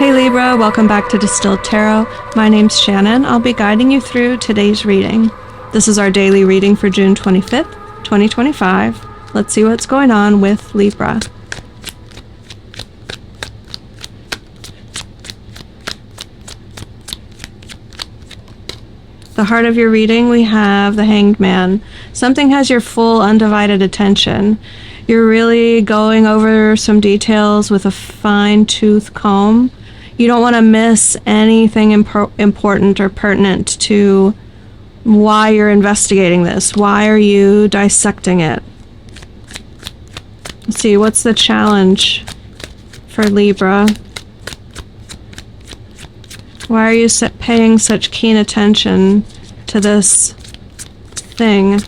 Hey Libra, welcome back to Distilled Tarot. My name's Shannon. I'll be guiding you through today's reading. This is our daily reading for June 25th, 2025. Let's see what's going on with Libra. The heart of your reading, we have the Hanged Man. Something has your full undivided attention. You're really going over some details with a fine-tooth comb. You don't want to miss anything important or pertinent to why you're investigating this. Why are you dissecting it? Let's see, what's the challenge for Libra? Why are you paying such keen attention to this thing?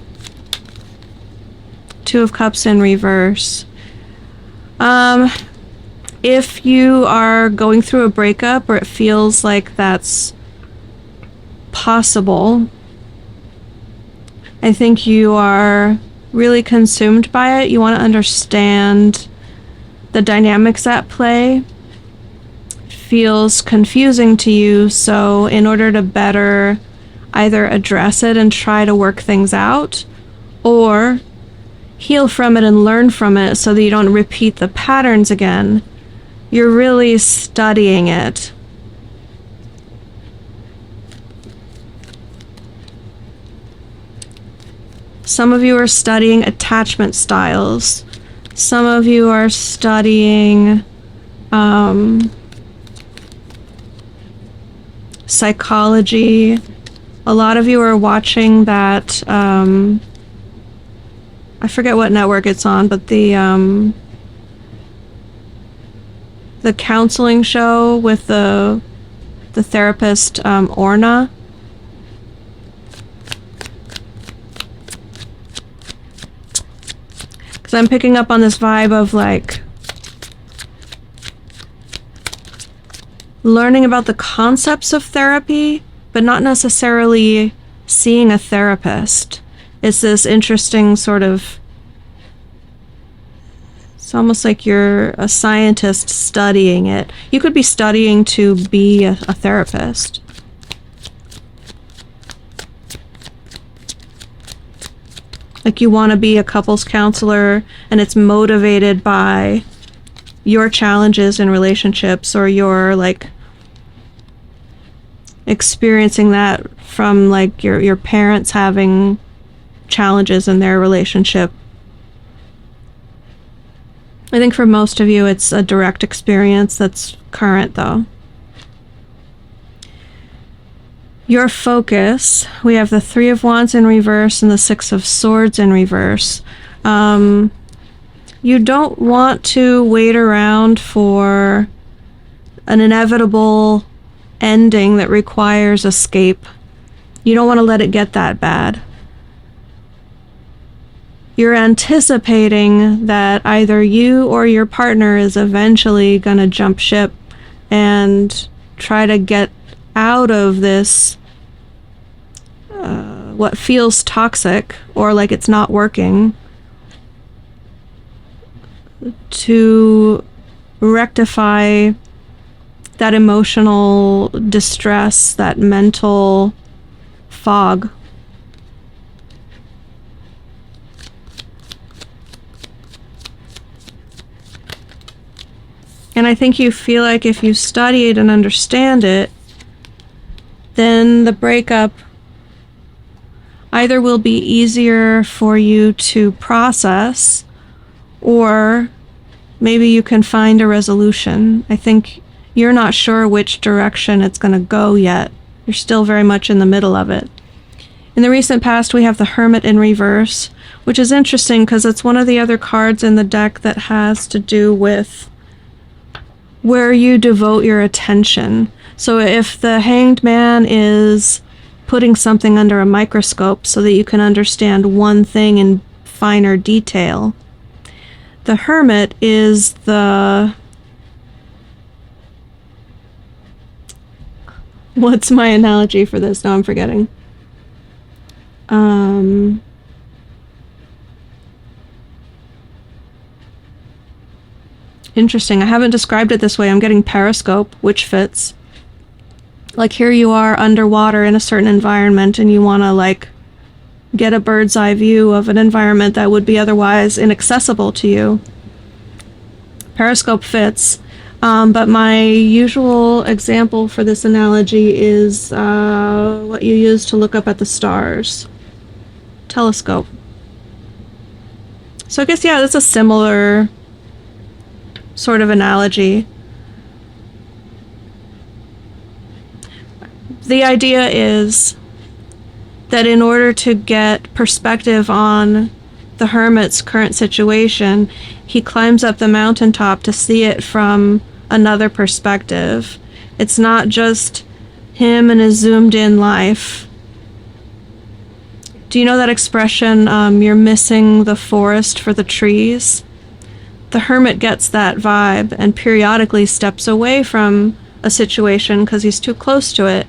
Two of Cups in reverse. If you are going through a breakup or it feels like that's possible, I think you are really consumed by it. You want to understand the dynamics at play. It feels confusing to you, so in order to better either address it and try to work things out, or heal from it and learn from it so that you don't repeat the patterns again, you're really studying it. Some of you are studying attachment styles. Some of you are studying psychology. A lot of you are watching that, I forget what network it's on, but the counseling show with the therapist, Orna. Because I'm picking up on this vibe of like learning about the concepts of therapy, but not necessarily seeing a therapist. It's this interesting sort of, it's almost like you're a scientist studying it. You could be studying to be a therapist. Like you want to be a couples counselor and it's motivated by your challenges in relationships, or your like experiencing that from like your parents having challenges in their relationship. I think for most of you it's a direct experience that's current though. Your focus, we have the Three of Wands in reverse and the Six of Swords in reverse. You don't want to wait around for an inevitable ending that requires escape. You don't want to let it get that bad. You're anticipating that either you or your partner is eventually going to jump ship and try to get out of this, what feels toxic or like it's not working, to rectify that emotional distress, that mental fog. And I think you feel like if you study it and understand it, then the breakup either will be easier for you to process, or maybe you can find a resolution. I think you're not sure which direction it's going to go yet. You're still very much in the middle of it. In the recent past, we have the Hermit in reverse, which is interesting because it's one of the other cards in the deck that has to do with where you devote your attention. So if the Hanged Man is putting something under a microscope so that you can understand one thing in finer detail, the Hermit is the... What's my analogy for this? Now I'm forgetting. Interesting. I haven't described it this way. I'm getting periscope, which fits. Like here you are underwater in a certain environment and you want to like get a bird's eye view of an environment that would be otherwise inaccessible to you. Periscope fits. But my usual example for this analogy is what you use to look up at the stars. Telescope. So I guess, yeah, that's a similar sort of analogy. The idea is that in order to get perspective on the hermit's current situation, he climbs up the mountaintop to see it from another perspective. It's not just him and his zoomed in life. Do you know that expression, you're missing the forest for the trees? The hermit gets that vibe and periodically steps away from a situation because he's too close to it.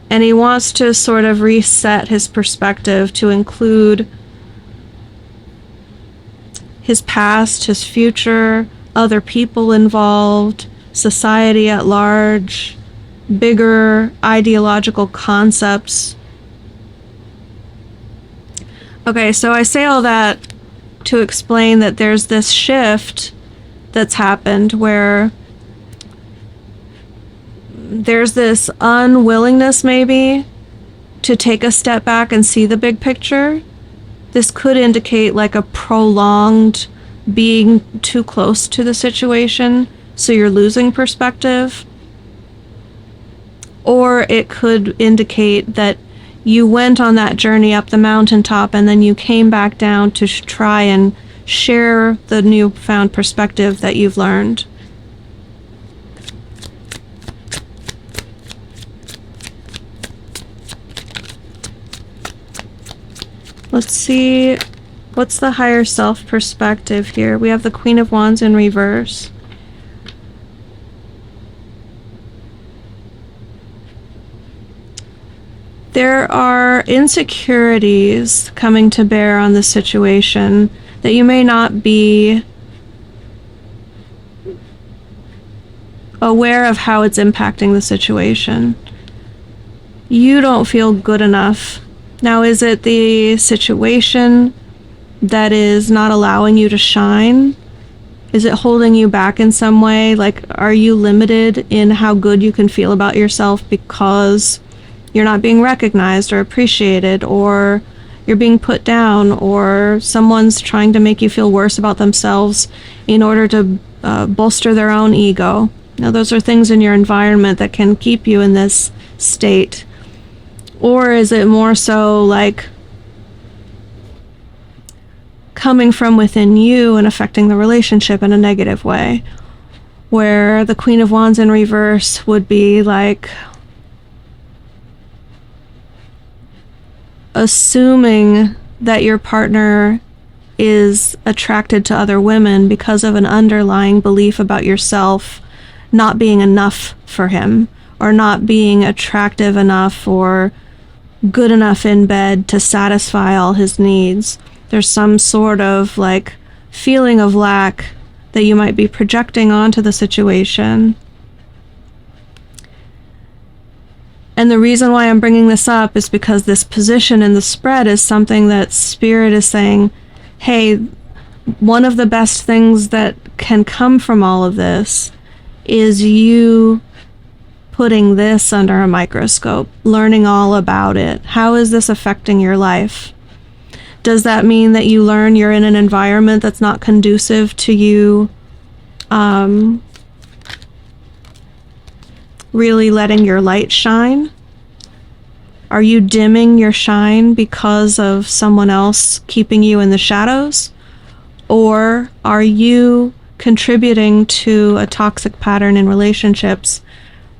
And he wants to sort of reset his perspective to include his past, his future, other people involved, society at large, bigger ideological concepts. Okay, so I say all that to explain that there's this shift that's happened where there's this unwillingness maybe to take a step back and see the big picture. This could indicate like a prolonged being too close to the situation, so you're losing perspective. Or it could indicate that you went on that journey up the mountaintop and then you came back down to try and share the newfound perspective that you've learned. Let's see, what's the higher self perspective here? We have the Queen of Wands in reverse. There are insecurities coming to bear on the situation that you may not be aware of how it's impacting the situation. You don't feel good enough. Now, is it the situation that is not allowing you to shine? Is it holding you back in some way? Like, are you limited in how good you can feel about yourself because you're not being recognized or appreciated, or you're being put down, or someone's trying to make you feel worse about themselves in order to bolster their own ego? Now, those are things in your environment that can keep you in this state. Or is it more so like coming from within you and affecting the relationship in a negative way, where the Queen of Wands in reverse would be like assuming that your partner is attracted to other women because of an underlying belief about yourself not being enough for him, or not being attractive enough or good enough in bed to satisfy all his needs. There's some sort of like feeling of lack that you might be projecting onto the situation. And the reason why I'm bringing this up is because this position in the spread is something that Spirit is saying, hey, one of the best things that can come from all of this is you putting this under a microscope, learning all about it. How is this affecting your life? Does that mean that you learn you're in an environment that's not conducive to you really letting your light shine? Are you dimming your shine because of someone else keeping you in the shadows? Or are you contributing to a toxic pattern in relationships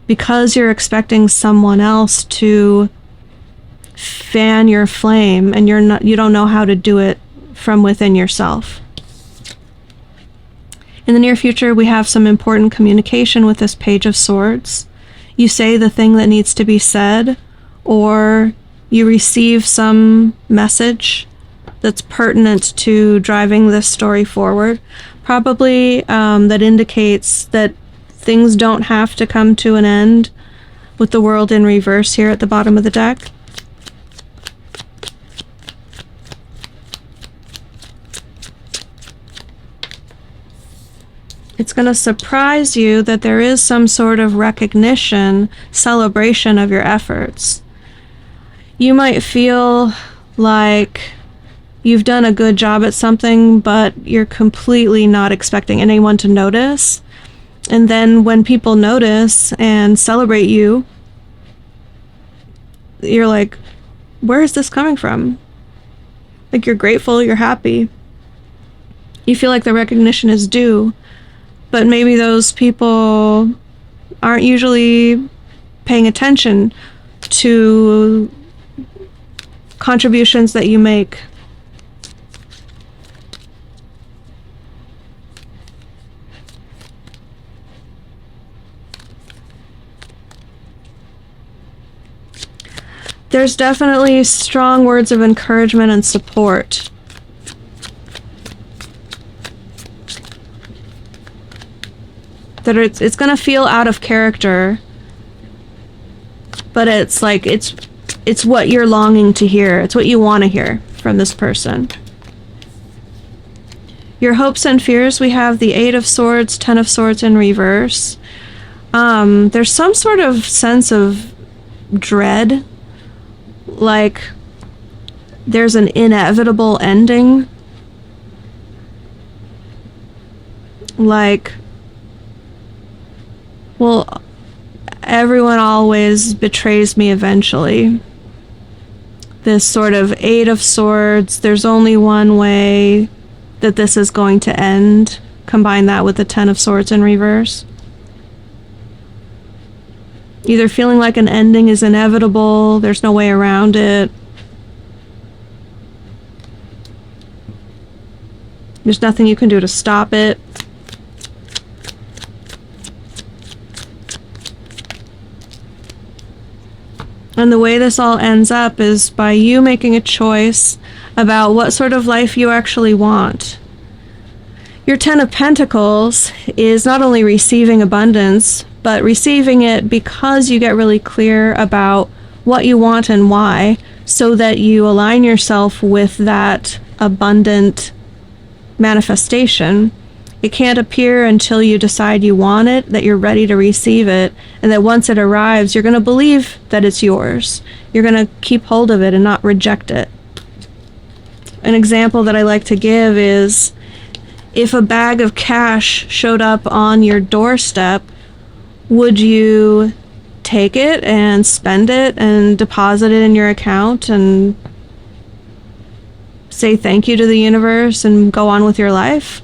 because you're expecting someone else to fan your flame and you don't know how to do it from within yourself? In the near future, we have some important communication with this Page of Swords. You say the thing that needs to be said, or you receive some message that's pertinent to driving this story forward. Probably that indicates that things don't have to come to an end with the World in reverse here at the bottom of the deck. It's going to surprise you that there is some sort of recognition, celebration of your efforts. You might feel like you've done a good job at something, but you're completely not expecting anyone to notice. And then when people notice and celebrate you, you're like, where is this coming from? Like, you're grateful, you're happy. You feel like the recognition is due, but maybe those people aren't usually paying attention to contributions that you make. There's definitely strong words of encouragement and support. That it's going to feel out of character, but it's like it's what you're longing to hear. It's what you want to hear from this person. Your hopes and fears, we have the 8 of Swords, 10 of Swords in reverse. There's some sort of sense of dread, like there's an inevitable ending. Like, well, everyone always betrays me eventually. This sort of 8 of Swords, there's only one way that this is going to end. Combine that with the 10 of Swords in reverse. Either feeling like an ending is inevitable, there's no way around it. There's nothing you can do to stop it. And the way this all ends up is by you making a choice about what sort of life you actually want. Your 10 of Pentacles is not only receiving abundance, but receiving it because you get really clear about what you want and why, so that you align yourself with that abundant manifestation. It can't appear until you decide you want it, that you're ready to receive it, and that once it arrives, you're going to believe that it's yours. You're going to keep hold of it and not reject it. An example that I like to give is, if a bag of cash showed up on your doorstep, would you take it and spend it and deposit it in your account and say thank you to the universe and go on with your life?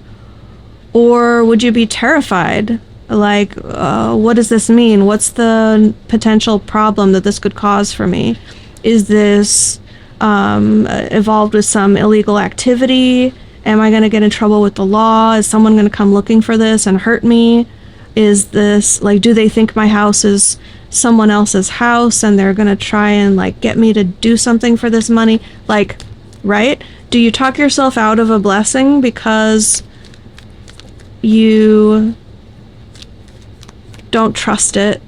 Or would you be terrified? Like, what does this mean? What's the potential problem that this could cause for me? Is this involved with some illegal activity? Am I going to get in trouble with the law? Is someone going to come looking for this and hurt me? Is this, like, do they think my house is someone else's house and they're going to try and, like, get me to do something for this money? Like, right? Do you talk yourself out of a blessing because you don't trust it?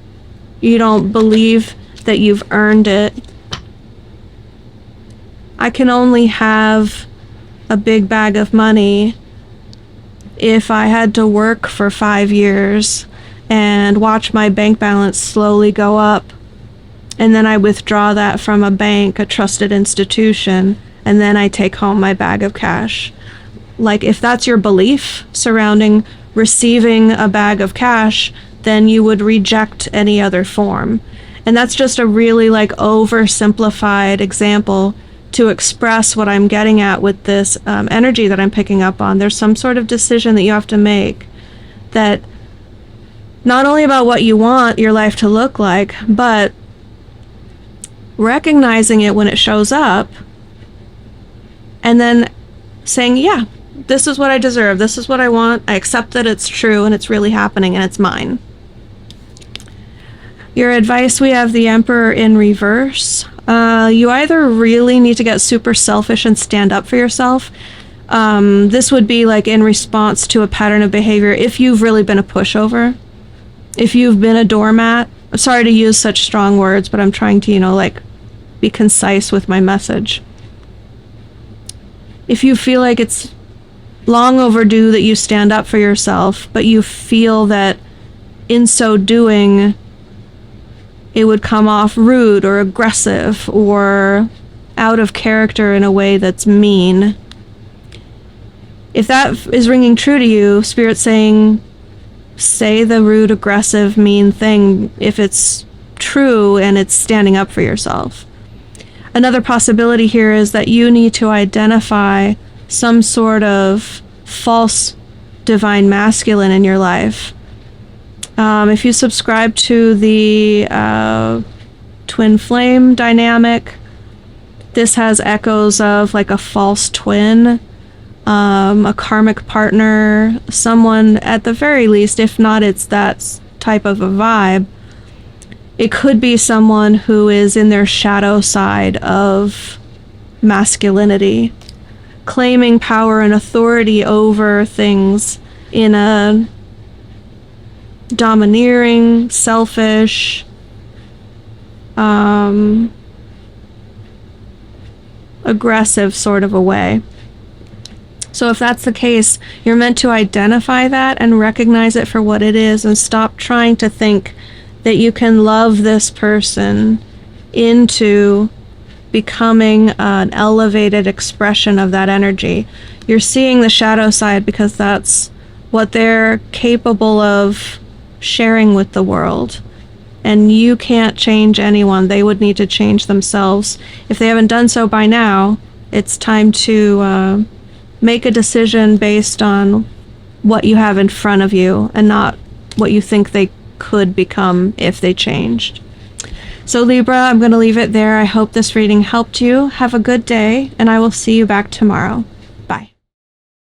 You don't believe that you've earned it? I can only have a big bag of money if I had to work for 5 years and watch my bank balance slowly go up, and then I withdraw that from a bank, a trusted institution, and then I take home my bag of cash. Like, if that's your belief surrounding receiving a bag of cash, then you would reject any other form. And that's just a really, like, oversimplified example to express what I'm getting at with this energy that I'm picking up on. There's some sort of decision that you have to make, that not only about what you want your life to look like, but recognizing it when it shows up, and then saying, yeah, this is what I deserve, this is what I want, I accept that it's true and it's really happening and it's mine. Your advice, we have the Emperor in reverse. You either really need to get super selfish and stand up for yourself. This would be like in response to a pattern of behavior if you've really been a pushover. If you've been a doormat. I'm sorry to use such strong words, but I'm trying to, like, be concise with my message. If you feel like it's long overdue that you stand up for yourself, but you feel that in so doing, it would come off rude or aggressive or out of character in a way that's mean. If that is ringing true to you, Spirit's saying, say the rude, aggressive, mean thing if it's true and it's standing up for yourself. Another possibility here is that you need to identify some sort of false divine masculine in your life. If you subscribe to the twin flame dynamic, this has echoes of like a false twin, a karmic partner, someone at the very least, if not it's that type of a vibe. It could be someone who is in their shadow side of masculinity, claiming power and authority over things in a domineering, selfish, aggressive sort of a way. So if that's the case, you're meant to identify that and recognize it for what it is and stop trying to think that you can love this person into becoming an elevated expression of that energy. You're seeing the shadow side because that's what they're capable of sharing with the world. And you can't change anyone. They would need to change themselves. If they haven't done so by now, it's time to make a decision based on what you have in front of you and not what you think they could become if they changed. So Libra, I'm going to leave it there. I hope this reading helped you. Have a good day, and I will see you back tomorrow.